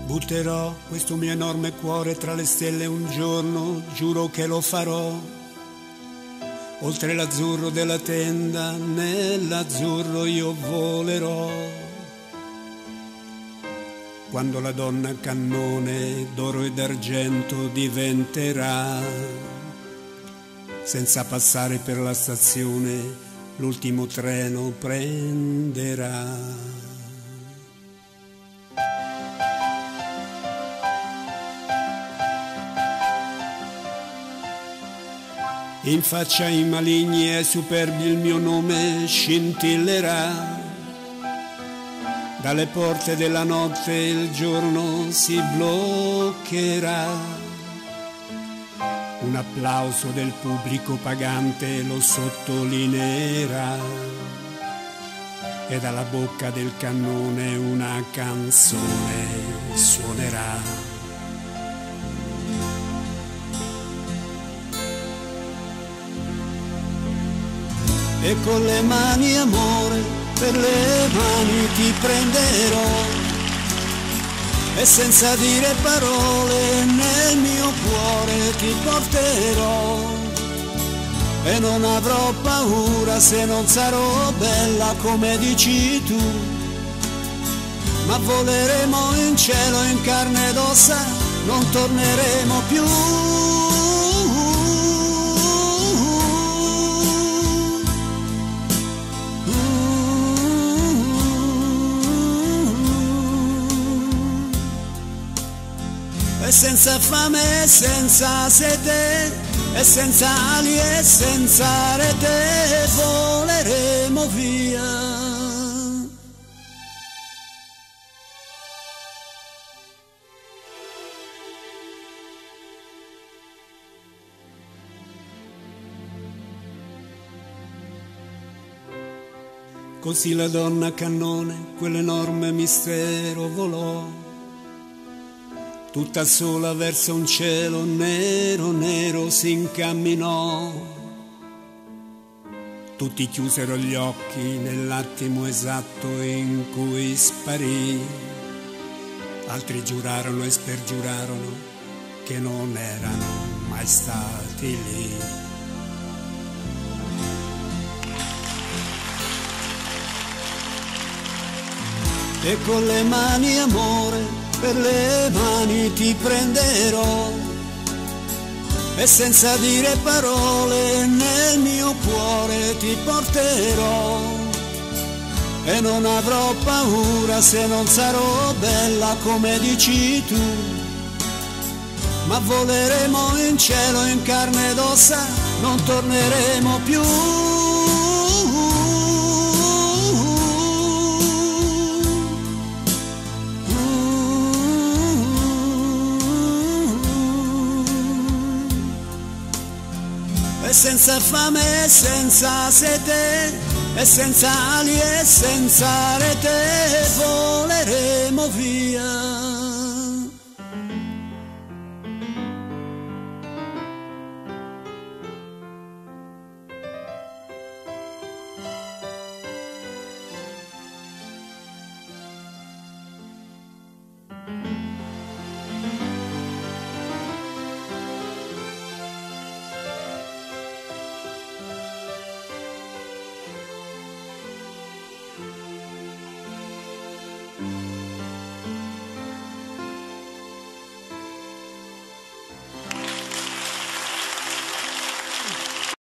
Butterò questo mio enorme cuore tra le stelle un giorno, giuro che lo farò. Oltre l'azzurro della tenda, nell'azzurro io volerò. Quando la donna cannone d'oro e d'argento diventerà, senza passare per la stazione, l'ultimo treno prenderà. In faccia ai maligni e superbi il mio nome scintillerà. Dalle porte della notte il giorno si bloccherà. Un applauso del pubblico pagante lo sottolineerà. E dalla bocca del cannone una canzone suonerà. E con le mani amore, per le mani ti prenderò, e senza dire parole nel mio cuore ti porterò, e non avrò paura se non sarò bella come dici tu, ma voleremo in cielo in carne ed ossa, non torneremo più. E senza fame e senza sete, e senza ali e senza rete, voleremo via. Così la donna cannone, quell'enorme mistero volò, tutta sola verso un cielo nero, nero si incamminò. Tutti chiusero gli occhi nell'attimo esatto in cui sparì. Altri giurarono e spergiurarono che non erano mai stati lì. E con le mani amore, per le mani ti prenderò, e senza dire parole nel mio cuore ti porterò, e non avrò paura se non sarò bella come dici tu, ma voleremo in cielo in carne ed ossa, non torneremo più. E senza fame e senza sete, e senza ali e senza rete, voleremo via.